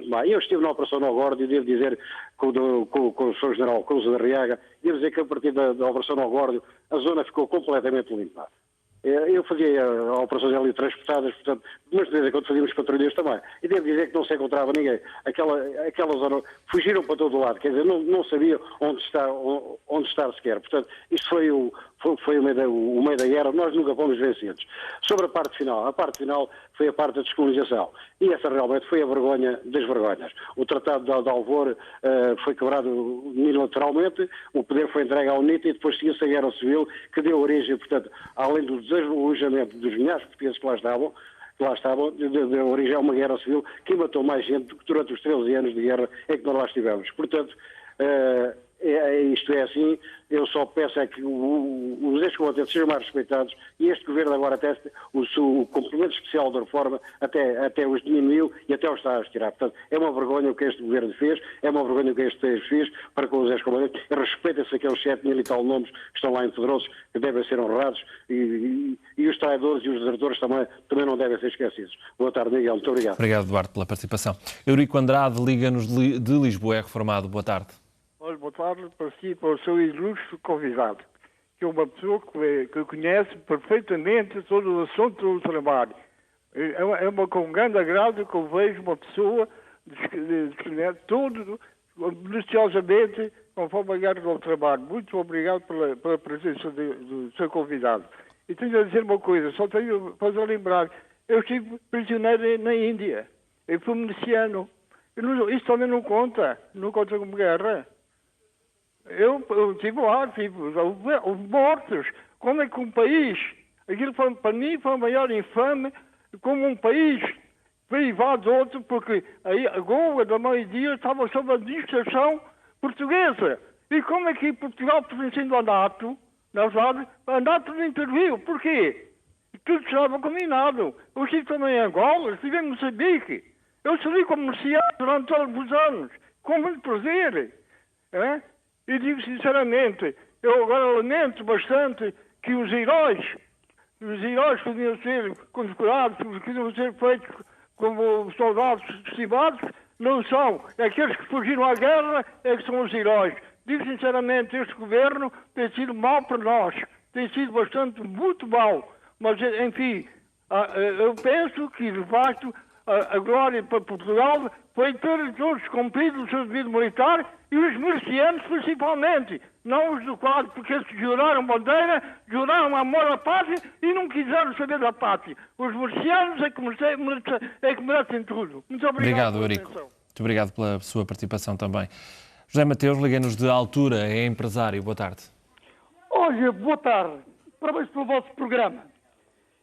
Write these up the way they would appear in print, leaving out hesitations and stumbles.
muito má. Eu estive na Operação Nogórdio e devo dizer com o Sr. General Couso da Riaga, devo dizer que a partir da Operação Nogórdio a zona ficou completamente limpa. Eu fazia operações ali transportadas, portanto, mas de vez em quando fazíamos patrulhas também. E devo dizer que não se encontrava ninguém. Aquela zona, fugiram para todo o lado, quer dizer, não sabia onde estar sequer. Portanto, isto foi o meio da guerra, nós nunca fomos vencidos. Sobre a parte final foi a parte da descolonização. E essa realmente foi a vergonha das vergonhas. O Tratado de Alvor foi quebrado unilateralmente, o poder foi entregue à UNITA e depois seguiu-se a Guerra Civil, que deu origem, portanto, além do desalojamento dos milhares de portugueses que lá estavam, deu origem a uma Guerra Civil que matou mais gente do que durante os 13 anos de guerra em que nós lá estivemos. Portanto, isto é assim, eu só peço é que os ex-combatentes sejam mais respeitados e este governo agora até o complemento especial da reforma até os diminuiu e até os está a retirar. Portanto, é uma vergonha o que este governo fez, é uma vergonha o que este país fez para com os ex-combatentes. Respeitem-se aqueles 7.000 e tal nomes que estão lá em Pedrosos, que devem ser honrados e os traidores e os desertores também não devem ser esquecidos. Boa tarde, Miguel. Muito obrigado. Obrigado, Duarte, pela participação. Eurico Andrade, Liga-nos de Lisboa, é reformado. Boa tarde. Boa tarde para si e para o seu ilustre convidado, que é uma pessoa que conhece perfeitamente todo o assunto do trabalho. Com grande agrado que eu vejo uma pessoa descrever tudo minuciosamente conforme a guerra do trabalho. Muito obrigado pela presença do seu convidado. E tenho a dizer uma coisa, só tenho a fazer lembrar, eu estive prisioneiro na Índia, eu fui miliciano. Isso também não conta como guerra. Eu estive lá, houve mortos. Como é que um país, aquilo para mim foi a maior infame, como um país privado de outro, porque aí a Goa da maioria estava sob a administração portuguesa. E como é que Portugal, pertencendo à NATO, a NATO não interviu? Porquê? Tudo estava combinado. Eu estive também em Angola, estive em Moçambique. Eu servi como comerciante durante todos os anos, com muito prazer. E digo sinceramente, eu agora lamento bastante que os heróis podiam ser condecorados, podiam ser feitos como soldados estimados, não são. Aqueles que fugiram à guerra é que são os heróis. Digo sinceramente, este governo tem sido mau para nós, tem sido muito mau. Mas, enfim, eu penso que, de facto, a glória para Portugal foi ter todos cumprido o seu devido militar e os milicianos principalmente, não os do quadro, porque eles juraram bandeira, juraram amor à pátria e não quiseram saber da pátria. Os milicianos é que merecem tudo. Muito obrigado. Obrigado, Eurico. Muito obrigado pela sua participação também. José Mateus, liga-nos de Altura, é empresário. Boa tarde. Olha, boa tarde. Parabéns pelo vosso programa.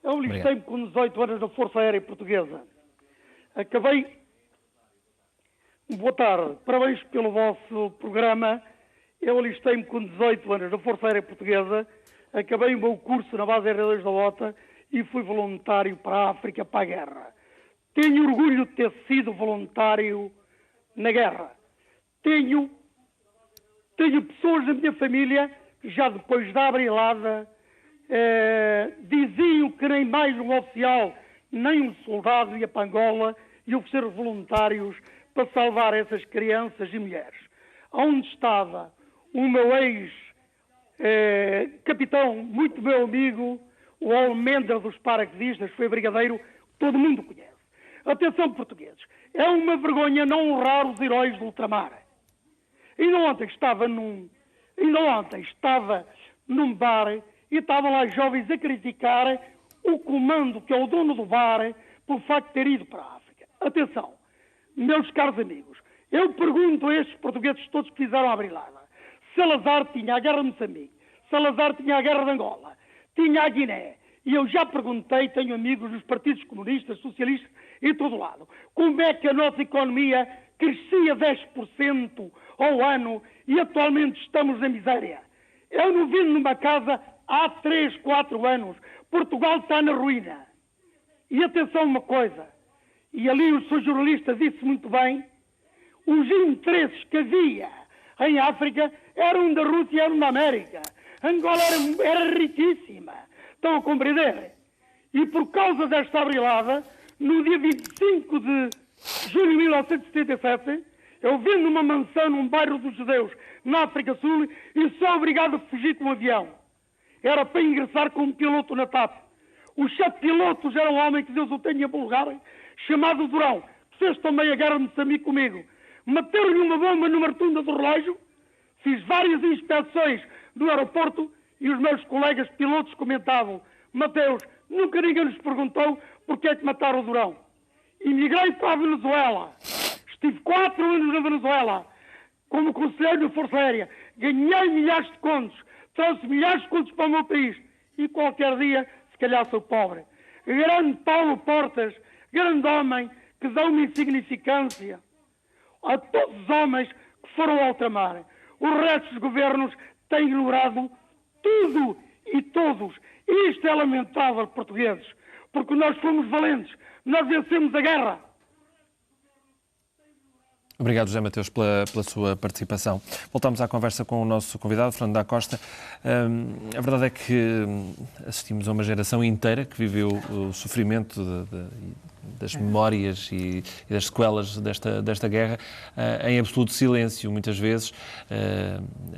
Eu listei-me com 18 anos na Força Aérea Portuguesa. Boa tarde. Parabéns pelo vosso programa. Eu alistei-me com 18 anos na Força Aérea Portuguesa, acabei o meu curso na Base Aérea 2 da OTA e fui voluntário para a África, para a guerra. Tenho orgulho de ter sido voluntário na guerra. Tenho pessoas da minha família que já depois da abrilhada diziam que nem mais um oficial, nem um soldado ia para Angola e oferecer voluntários para salvar essas crianças e mulheres. Onde estava o meu ex-capitão, muito meu amigo, o Almendra dos paraquedistas, foi brigadeiro, todo mundo conhece. Atenção, portugueses, é uma vergonha não honrar os heróis do ultramar. Ainda ontem estava num bar e estavam lá jovens a criticar o comando, que é o dono do bar, por facto de ter ido para a África. Atenção, meus caros amigos, eu pergunto a estes portugueses todos que fizeram a brilhada. Salazar tinha a guerra de Moçambique, Salazar tinha a guerra de Angola, tinha a Guiné. E eu já perguntei, tenho amigos dos partidos comunistas, socialistas e todo lado, como é que a nossa economia crescia 10% ao ano e atualmente estamos na miséria. Eu não vivo numa casa há 3, 4 anos. Portugal está na ruína. E atenção uma coisa, e ali o seu jornalista disse muito bem, os interesses que havia em África eram da Rússia e eram da América. Angola era riquíssima. Estão a compreender? E por causa desta abrilhada, no dia 25 Julho de 1977, eu vendo uma mansão num bairro dos judeus, na África Sul, e sou obrigado a fugir com um avião. Era para ingressar como piloto na TAP. O chefe de pilotos era um homem que Deus o tenha bom lugar, chamado Durão. Fez também a guerra de Moçambique comigo. Meteram-lhe uma bomba numa rotunda do relógio, fiz várias inspeções do aeroporto e os meus colegas pilotos comentavam: Mateus, nunca ninguém nos perguntou porque é que mataram o Durão. Emigrei para a Venezuela. Estive 4 anos na Venezuela como conselheiro da Força Aérea. Ganhei milhares de contos, trouxe milhares de contos para o meu país. E qualquer dia, se calhar, sou pobre. Grande Paulo Portas, grande homem, que dá uma insignificância a todos os homens que foram ao ultramar. Os restos dos governos têm ignorado tudo e todos. E isto é lamentável, portugueses, porque nós fomos valentes, nós vencemos a guerra. Obrigado, José Mateus, pela sua participação. Voltamos à conversa com o nosso convidado, Fernando da Costa. A verdade é que assistimos a uma geração inteira que viveu o sofrimento das memórias e das sequelas desta guerra em absoluto silêncio, muitas vezes,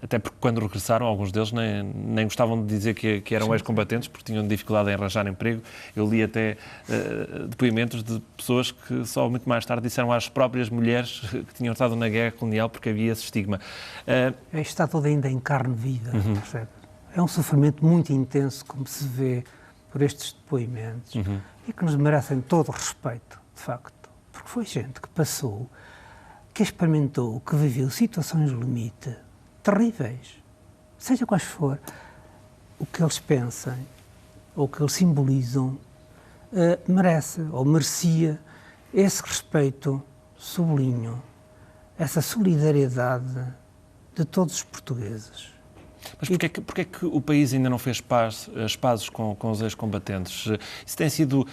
até porque quando regressaram, alguns deles nem gostavam de dizer que eram ex-combatentes, porque tinham dificuldade em arranjar emprego. Eu li até depoimentos de pessoas que só muito mais tarde disseram às próprias mulheres que tinham estado na guerra colonial porque havia esse estigma. Isto está tudo ainda em carne viva, percebe? É um sofrimento muito intenso, como se vê por estes depoimentos, e que nos merecem todo o respeito, de facto, porque foi gente que passou, que experimentou, que viveu situações limite terríveis, seja quais for o que eles pensem ou o que eles simbolizam, merece ou merecia esse respeito, sublinho, essa solidariedade de todos os portugueses. Mas porquê é que o país ainda não fez as pazes com os ex-combatentes? Isso tem sido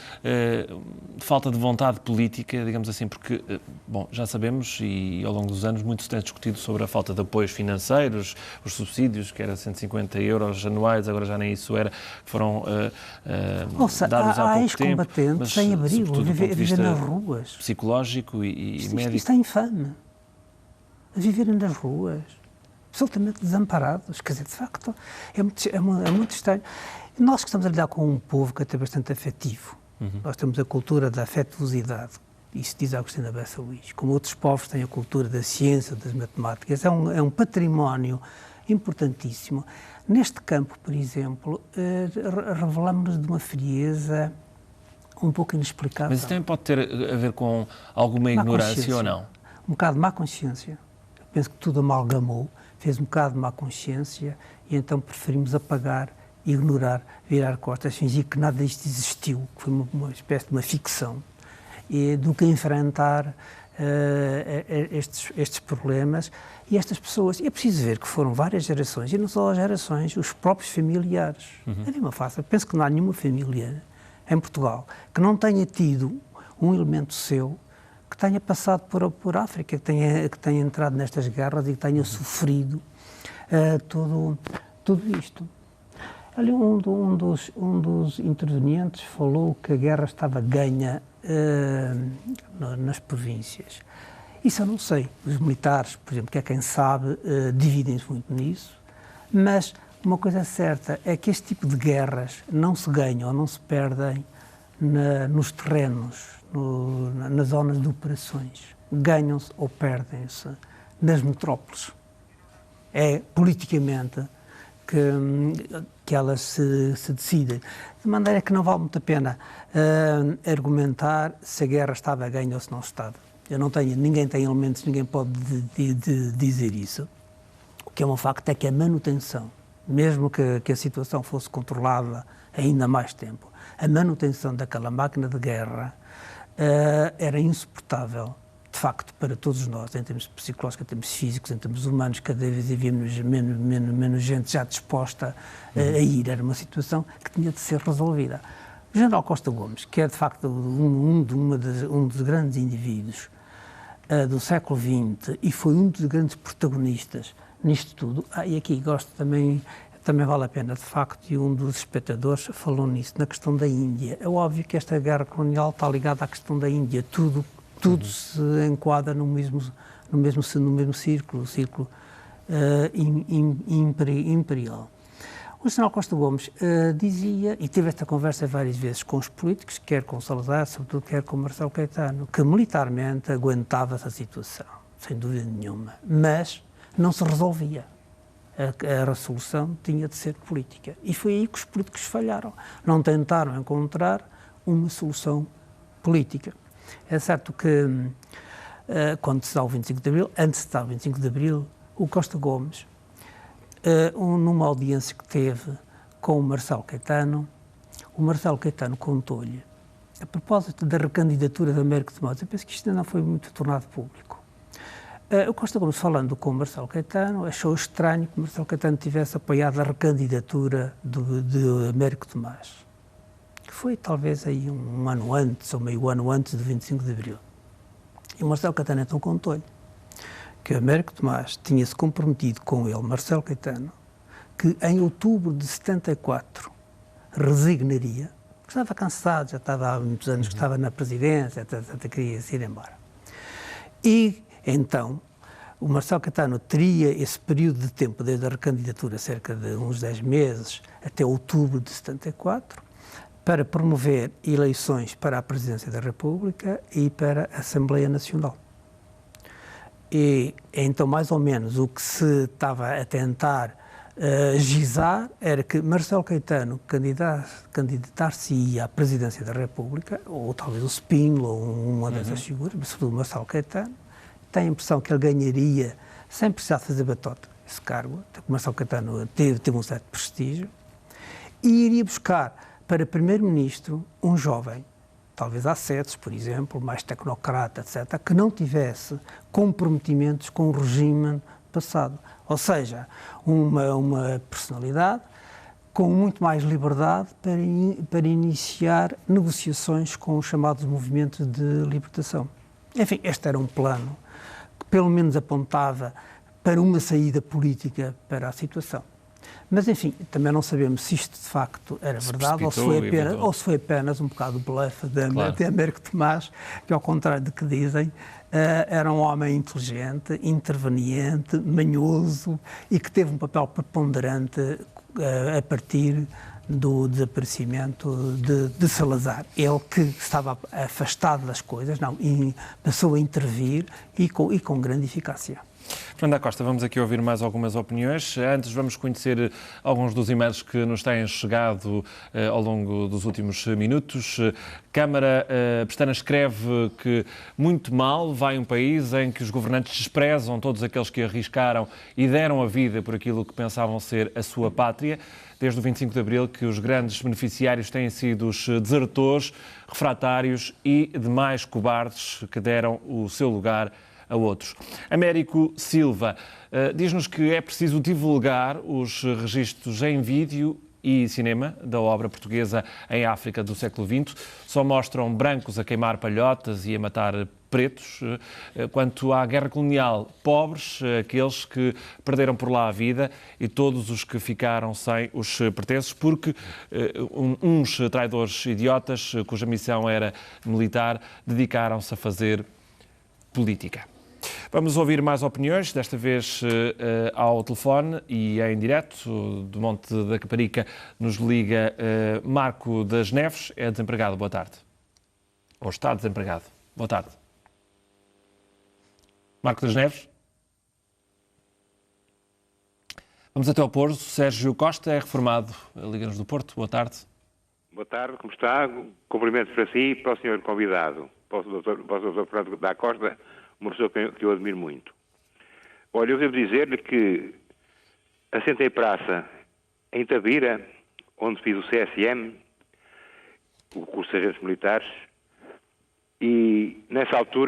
falta de vontade política, digamos assim, porque, bom, já sabemos e ao longo dos anos muito se tem discutido sobre a falta de apoios financeiros, os subsídios, que era 150 euros anuais, agora já nem isso era, foram dados há pouco tempo. Há ex-combatentes sem abrigo, viver nas ruas. Psicológico e médico. Isto é infame. A viverem nas ruas. Absolutamente desamparados, quer dizer, de facto, é muito estranho. Nós que estamos a lidar com um povo que é até bastante afetivo, nós temos a cultura da afetuosidade, isso diz Agostina Bessa Luís, como outros povos têm a cultura da ciência, das matemáticas, é um património importantíssimo. Neste campo, por exemplo, revelamos-nos de uma frieza um pouco inexplicável. Mas isso também pode ter a ver com alguma ignorância ou não? Um bocado de má consciência. Eu penso que tudo amalgamou, fez um bocado de má consciência e então preferimos apagar, ignorar, virar costas, fingir que nada disto existiu, que foi uma espécie de uma ficção, do que enfrentar estes problemas e estas pessoas. E é preciso ver que foram várias gerações, e não só as gerações, os próprios familiares. Havia uma face, penso que não há nenhuma família em Portugal que não tenha tido um elemento seu que tenha passado por África, que tenha entrado nestas guerras e que tenha sofrido tudo isto. Ali um dos intervenientes falou que a guerra estava ganha nas províncias. Isso eu não sei. Os militares, por exemplo, que é quem sabe, dividem-se muito nisso, mas uma coisa certa é que este tipo de guerras não se ganham ou não se perdem nos terrenos, nas zonas de operações. Ganham-se ou perdem-se nas metrópoles. É politicamente que elas se decidem. De maneira que não vale muito a pena argumentar se a guerra estava a ganho ou se não estava. Ninguém tem elementos, ninguém pode dizer isso. O que é um facto é que a manutenção, mesmo que a situação fosse controlada ainda mais tempo, a manutenção daquela máquina de guerra era insuportável, de facto, para todos nós, em termos psicológicos, em termos físicos, em termos humanos. Cada vez havia menos gente já disposta a ir. Era uma situação que tinha de ser resolvida. O general Costa Gomes, que é de facto um dos grandes indivíduos do século XX e foi um dos grandes protagonistas nisto tudo, e aqui gosto também vale a pena, de facto, e um dos espectadores falou nisso, na questão da Índia. É óbvio que esta guerra colonial está ligada à questão da Índia. Tudo tudo se enquadra no mesmo círculo imperial. O general Costa Gomes dizia, e teve esta conversa várias vezes com os políticos, quer com Salazar, sobretudo quer com Marcelo Caetano, que militarmente aguentava essa situação, sem dúvida nenhuma, mas não se resolvia. A resolução tinha de ser política. E foi aí que os políticos falharam. Não tentaram encontrar uma solução política. É certo que, quando se dá o 25 de Abril, antes de se dar o 25 de Abril, o Costa Gomes, numa audiência que teve com o Marcelo Caetano contou-lhe, a propósito da recandidatura de Américo de Matos, eu penso que isto ainda não foi muito tornado público. O Costa Gomes, falando com o Marcelo Caetano, achou estranho que o Marcelo Caetano tivesse apoiado a recandidatura de Américo Tomás, que foi talvez aí um ano antes, ou meio ano antes do 25 de Abril. E o Marcelo Caetano então contou-lhe que Américo Tomás tinha-se comprometido com ele, Marcelo Caetano, que em outubro de 74 resignaria, porque estava cansado, já estava há muitos anos que estava na presidência, até queria ir embora. E então, o Marcelo Caetano teria esse período de tempo, desde a recandidatura, cerca de uns 10 meses, até outubro de 74, para promover eleições para a Presidência da República e para a Assembleia Nacional. E então, mais ou menos, o que se estava a tentar gizar era que Marcelo Caetano candidatar-se-ia à Presidência da República, ou talvez o Spínola, ou uma dessas figuras, mas sobretudo Marcelo Caetano, tem a impressão que ele ganharia, sem precisar fazer batota, esse cargo, o Marcelo Caetano teve um certo prestígio, e iria buscar para primeiro-ministro um jovem, talvez Acetes, por exemplo, mais tecnocrata, etc., que não tivesse comprometimentos com o regime passado. Ou seja, uma personalidade com muito mais liberdade para iniciar negociações com os chamados movimentos de libertação. Enfim, este era um plano que pelo menos apontava para uma saída política para a situação. Mas, enfim, também não sabemos se isto de facto era verdade ou se foi apenas um bocado de bluff de Américo Tomás, que, ao contrário do que dizem, era um homem inteligente, interveniente, manhoso e que teve um papel preponderante a partir do desaparecimento de Salazar. Ele que estava afastado das coisas, passou a intervir e com grande eficácia. Fernando da Costa, vamos aqui ouvir mais algumas opiniões. Antes vamos conhecer alguns dos e-mails que nos têm chegado ao longo dos últimos minutos. Câmara Pestana escreve que muito mal vai um país em que os governantes desprezam todos aqueles que arriscaram e deram a vida por aquilo que pensavam ser a sua pátria. Desde o 25 de Abril que os grandes beneficiários têm sido os desertores, refratários e demais cobardes que deram o seu lugar a outros. Américo Silva diz-nos que é preciso divulgar os registros em vídeo e cinema da obra portuguesa em África do século XX. Só mostram brancos a queimar palhotas e a matar pretos. Quanto à guerra colonial, pobres, aqueles que perderam por lá a vida e todos os que ficaram sem os pertences, porque uns traidores idiotas, cuja missão era militar, dedicaram-se a fazer política. Vamos ouvir mais opiniões, desta vez ao telefone e em direto. Do Monte da Caparica nos liga Marco das Neves, é desempregado. Boa tarde. Ou está desempregado. Boa tarde. Marco das Neves. Vamos até ao Porto. Sérgio Costa é reformado. Liga-nos do Porto. Boa tarde. Boa tarde, como está? Cumprimentos para si e para o senhor convidado, para o Dr. Fernando da Costa, uma pessoa que eu admiro muito. Olha, eu devo dizer-lhe que assentei praça em Tavira, onde fiz o CSM, o curso de Sargentos Militares, e nessa altura